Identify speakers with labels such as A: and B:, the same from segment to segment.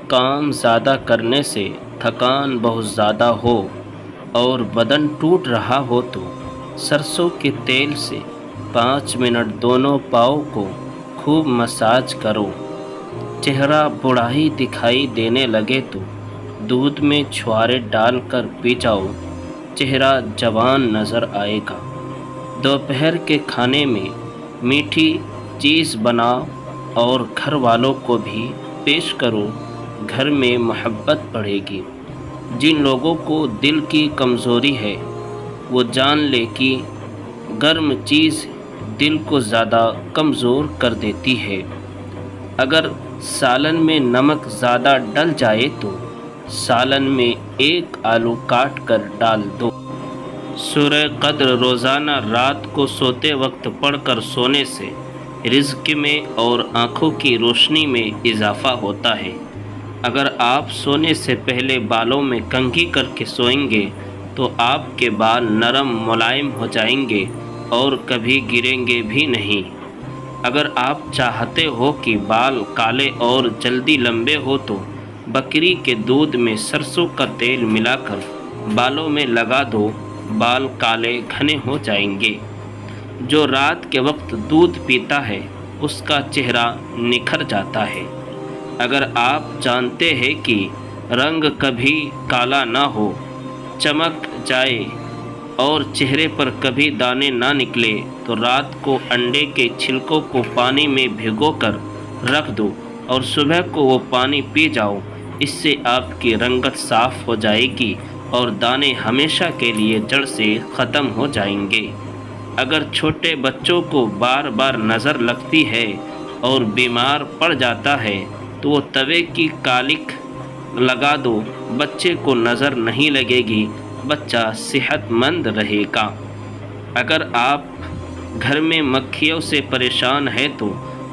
A: کام زیادہ کرنے سے تھکان بہت زیادہ ہو اور بدن ٹوٹ رہا ہو تو سرسوں کے تیل سے 5 منٹ دونوں پاؤں کو خوب مساج کرو۔ چہرہ بوڑھائی دکھائی دینے لگے تو دودھ میں چھوارے ڈال کر پی جاؤ، چہرہ جوان نظر آئے گا۔ دوپہر کے کھانے میں میٹھی چیز بناؤ اور گھر والوں کو بھی پیش کرو، گھر میں محبت بڑھے گی۔ جن لوگوں کو دل کی کمزوری ہے وہ جان لے کہ گرم چیز دل کو زیادہ کمزور کر دیتی ہے۔ اگر سالن میں نمک زیادہ ڈل جائے تو سالن میں 1 آلو کاٹ کر ڈال دو۔ سورہ قدر روزانہ رات کو سوتے وقت پڑھ کر سونے سے رزق میں اور آنکھوں کی روشنی میں اضافہ ہوتا ہے۔ اگر آپ سونے سے پہلے بالوں میں کنگھی کر کے سوئیں گے تو آپ کے بال نرم ملائم ہو جائیں گے اور کبھی گریں گے بھی نہیں۔ اگر آپ چاہتے ہو کہ بال کالے اور جلدی لمبے ہو تو بکری کے دودھ میں سرسوں کا تیل ملا کر بالوں میں لگا دو، بال کالے گھنے ہو جائیں گے۔ جو رات کے وقت دودھ پیتا ہے اس کا چہرہ نکھر جاتا ہے۔ اگر آپ جانتے ہیں کہ رنگ کبھی کالا نہ ہو، چمک جائے اور چہرے پر کبھی دانے نہ نکلے تو رات کو انڈے کے چھلکوں کو پانی میں بھگو کر رکھ دو اور صبح کو وہ پانی پی جاؤ۔ اس سے آپ کی رنگت صاف ہو جائے گی اور دانے ہمیشہ کے لیے جڑ سے ختم ہو جائیں گے۔ اگر چھوٹے بچوں کو بار بار نظر لگتی ہے اور بیمار پڑ جاتا ہے تو وہ توے کی کالک لگا دو، بچے کو نظر نہیں لگے گی، بچہ صحت مند رہے گا۔ اگر آپ گھر میں مکھیوں سے پریشان ہے تو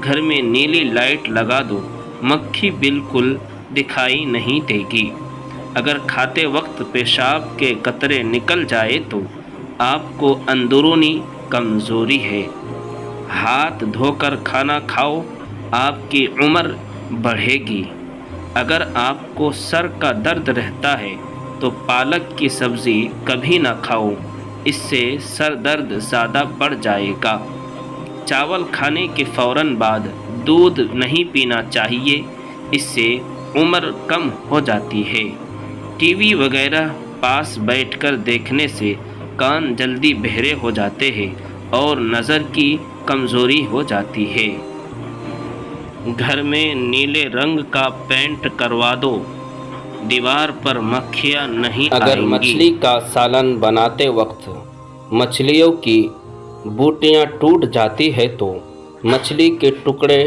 A: گھر میں نیلی لائٹ لگا دو، مکھی بالکل دکھائی نہیں دے گی۔ اگر کھاتے وقت پیشاب کے قطرے نکل جائے تو آپ کو اندرونی کمزوری ہے۔ ہاتھ دھو کر کھانا کھاؤ، آپ کی عمر بڑھے گی۔ اگر آپ کو سر کا درد رہتا ہے تو پالک کی سبزی کبھی نہ کھاؤ، اس سے سر درد زیادہ بڑھ جائے گا۔ چاول کھانے کے فوراً بعد دودھ نہیں پینا چاہیے، اس سے عمر کم ہو جاتی ہے۔ ٹی وی وغیرہ پاس بیٹھ کر دیکھنے سے کان جلدی بہرے ہو جاتے ہیں اور نظر کی کمزوری ہو جاتی ہے۔ گھر میں نیلے رنگ کا پینٹ کروا دو، دیوار پر مکھیاں نہیں آئیں گی۔
B: اگر مچھلی کا سالن بناتے وقت مچھلیوں کی بوٹیاں ٹوٹ جاتی ہے تو مچھلی کے ٹکڑے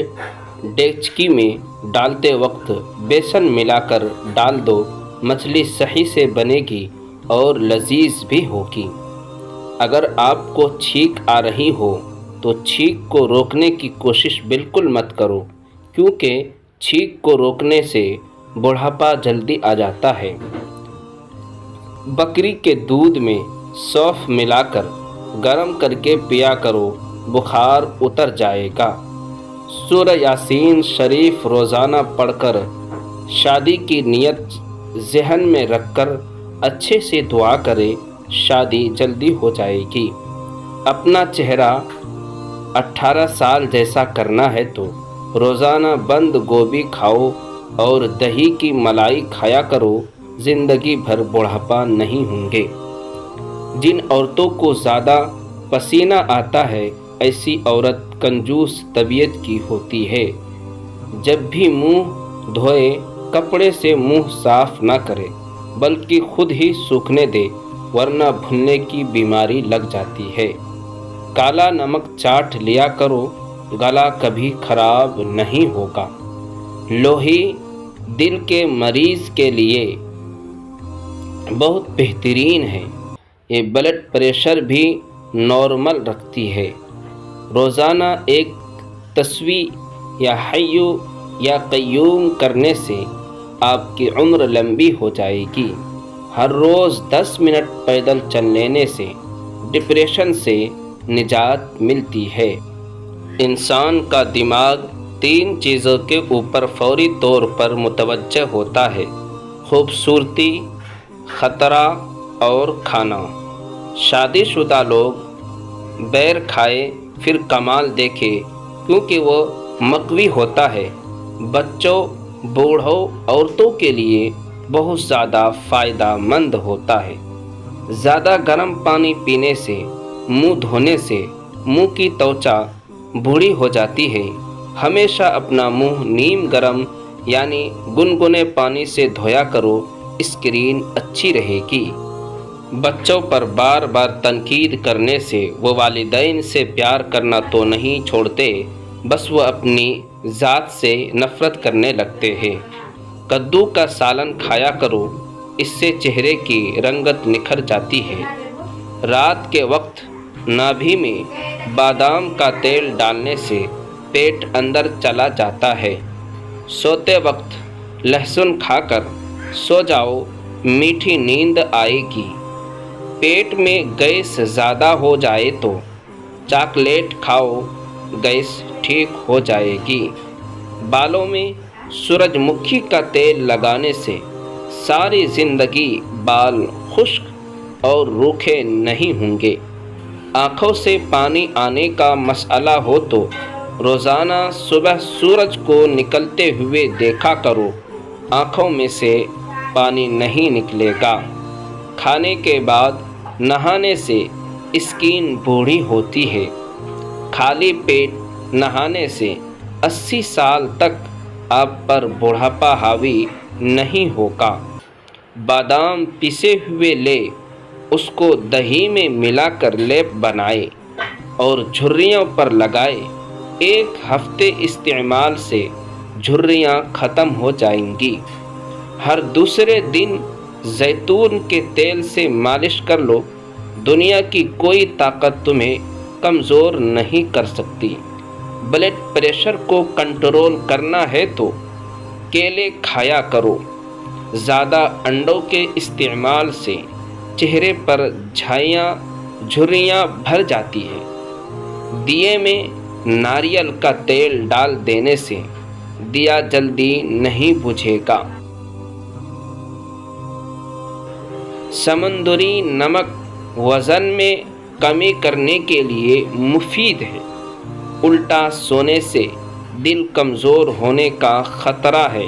B: ڈیچکی میں ڈالتے وقت بیسن ملا کر ڈال دو، مچھلی صحیح سے بنے گی اور لذیذ بھی ہوگی۔ اگر آپ کو چھینک آ رہی ہو تو چھینک کو روکنے کی کوشش بالکل مت کرو، کیونکہ چھینک کو روکنے سے بڑھاپا جلدی آ جاتا ہے۔ بکری کے دودھ میں سونف ملا کر گرم کر کے پیا کرو، بخار اتر جائے گا۔ سورہ یاسین شریف روزانہ پڑھ کر شادی کی نیت ذہن میں رکھ کر اچھے سے دعا کرے، شادی جلدی ہو جائے گی۔ اپنا چہرہ 18 سال جیسا کرنا ہے تو روزانہ بند گوبھی کھاؤ اور دہی کی ملائی کھایا کرو، زندگی بھر بڑھاپا نہیں ہوں گے۔ جن عورتوں کو زیادہ پسینہ آتا ہے ایسی عورت کنجوس طبیعت کی ہوتی ہے۔ جب بھی منہ دھوئے کپڑے سے منہ صاف نہ کرے بلکہ خود ہی سوکھنے دے، ورنہ بھولنے کی بیماری لگ جاتی ہے۔ کالا نمک چاٹ لیا کرو، گلا کبھی خراب نہیں ہوگا۔ لوہی دل کے مریض کے لیے بہت بہترین ہے، یہ بلڈ پریشر بھی نارمل رکھتی ہے۔ روزانہ ایک تسبیح یا حی یا قیوم کرنے سے آپ کی عمر لمبی ہو جائے گی۔ ہر روز 10 منٹ پیدل چل لینے سے ڈپریشن سے نجات ملتی ہے۔ انسان کا دماغ 3 چیزوں کے اوپر فوری طور پر متوجہ ہوتا ہے: خوبصورتی، خطرہ اور کھانا۔ شادی شدہ لوگ بیر کھائے پھر کمال دیکھے کیونکہ وہ مقوی ہوتا ہے۔ بچوں، بوڑھوں، عورتوں کے لیے بہت زیادہ فائدہ مند ہوتا ہے۔ زیادہ گرم پانی پینے سے، منہ دھونے سے منہ کی توچا بوڑھی ہو جاتی ہے۔ ہمیشہ اپنا منہ نیم گرم یعنی گنگنے پانی سے دھویا کرو، اسکرین اچھی رہے گی۔ بچوں پر بار بار تنقید کرنے سے وہ والدین سے پیار کرنا تو نہیں چھوڑتے، بس وہ اپنی ذات سے نفرت کرنے لگتے ہیں۔ کدو کا سالن کھایا کرو، اس سے چہرے کی رنگت نکھر جاتی ہے۔ رات کے وقت نابھی میں بادام کا تیل ڈالنے سے پیٹ اندر چلا جاتا ہے۔ سوتے وقت لہسن کھا کر سو جاؤ، میٹھی نیند آئے گی۔ پیٹ میں گیس زیادہ ہو جائے تو چاکلیٹ کھاؤ، گیس ٹھیک ہو جائے گی۔ بالوں میں سورج مکھی کا تیل لگانے سے ساری زندگی بال خشک اور روکھے نہیں ہوں گے۔ آنکھوں سے پانی آنے کا مسئلہ ہو تو روزانہ صبح سورج کو نکلتے ہوئے دیکھا کرو، آنکھوں میں سے پانی نہیں نکلے گا۔ کھانے کے بعد نہانے سے اسکن بوڑھی ہوتی ہے۔ خالی پیٹ نہانے سے 80 سال تک آپ پر بڑھاپا حاوی نہیں ہوگا۔ بادام پیسے ہوئے لے، اس کو دہی میں ملا کر لیپ بنائے اور جھریوں پر لگائے۔ 1 ہفتے استعمال سے جھریاں ختم ہو جائیں گی۔ ہر دوسرے دن زیتون کے تیل سے مالش کر لو، دنیا کی کوئی طاقت تمہیں کمزور نہیں کر سکتی۔ بلڈ پریشر کو کنٹرول کرنا ہے تو کیلے کھایا کرو۔ زیادہ انڈوں کے استعمال سے چہرے پر جھریاں بھر جاتی ہے۔ دیے میں ناریل کا تیل ڈال دینے سے دیا جلدی نہیں بجھے گا۔ سمندری نمک وزن میں کمی کرنے کے لیے مفید ہے۔ الٹا سونے سے دل کمزور ہونے کا خطرہ ہے۔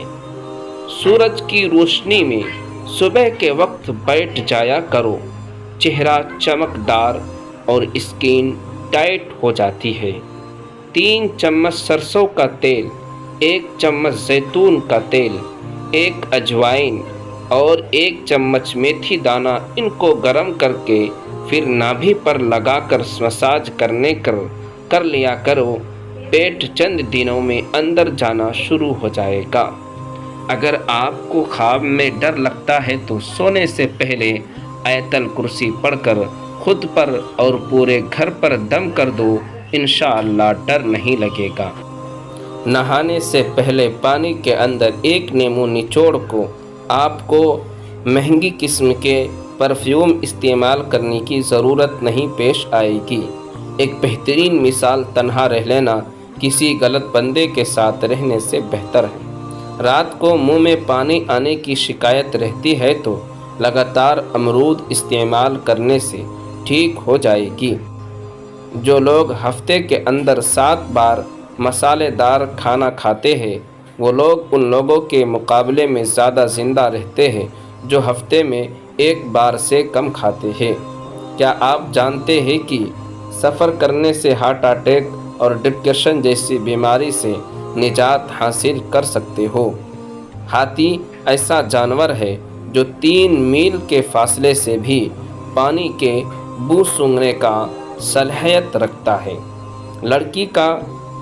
B: سورج کی روشنی میں صبح کے وقت بیٹھ جایا کرو، چہرہ چمکدار اور اسکن ٹائٹ ہو جاتی ہے۔ 3 چمچ سرسوں کا تیل، 1 چمچ زیتون کا تیل، 1 اجوائن اور 1 چمچ میتھی دانہ، ان کو گرم کر کے پھر نابھی پر لگا کر مساج کر لیا کرو۔ پیٹ چند دنوں میں اندر جانا شروع ہو جائے گا۔ اگر آپ کو خواب میں ڈر لگتا ہے تو سونے سے پہلے آیت الکرسی پڑھ کر خود پر اور پورے گھر پر دم کر دو، انشاءاللہ ڈر نہیں لگے گا۔ نہانے سے پہلے پانی کے اندر 1 نیمبو نچوڑ کو آپ کو مہنگی قسم کے پرفیوم استعمال کرنے کی ضرورت نہیں پیش آئے گی۔ ایک بہترین مثال تنہا رہ لینا کسی غلط بندے کے ساتھ رہنے سے بہتر ہے۔ رات کو منہ میں پانی آنے کی شکایت رہتی ہے تو لگاتار امرود استعمال کرنے سے ٹھیک ہو جائے گی۔ جو لوگ ہفتے کے اندر 7 بار مسالے دار کھانا کھاتے ہیں، وہ لوگ ان لوگوں کے مقابلے میں زیادہ زندہ رہتے ہیں جو ہفتے میں 1 بار سے کم کھاتے ہیں۔ کیا آپ جانتے ہیں کہ سفر کرنے سے ہارٹ اٹیک اور ڈپریشن جیسی بیماری سے نجات حاصل کر سکتے ہو؟ ہاتھی ایسا جانور ہے جو 3 میل کے فاصلے سے بھی پانی کے بو سونگھنے کا صلاحیت رکھتا ہے۔ لڑکی کا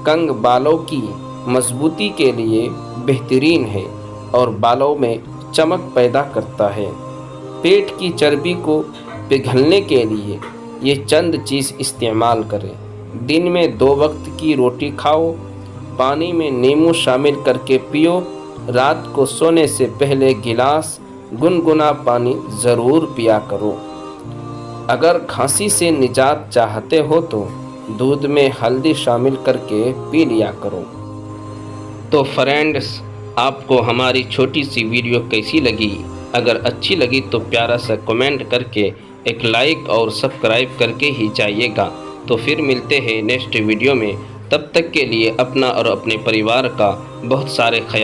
B: کنگ بالوں کی مضبوطی کے لیے بہترین ہے اور بالوں میں چمک پیدا کرتا ہے۔ پیٹ کی چربی کو پگھلنے کے لیے یہ چند چیز استعمال کریں۔ دن میں 2 وقت کی روٹی کھاؤ، پانی میں نیمبو شامل کر کے پیو، رات کو سونے سے پہلے گلاس گنگنا پانی ضرور پیا کرو۔ اگر کھانسی سے نجات چاہتے ہو تو دودھ میں ہلدی شامل کر کے پی لیا کرو۔ تو فرینڈس، آپ کو ہماری چھوٹی سی ویڈیو کیسی لگی؟ اگر اچھی لگی تو پیارا سا کمنٹ کر کے ایک لائک اور سبسکرائب کر کے ہی جائیے گا۔ تو پھر ملتے ہیں نیکسٹ ویڈیو میں، تب تک کے لیے اپنا اور اپنے پریوار کا بہت سارے خیال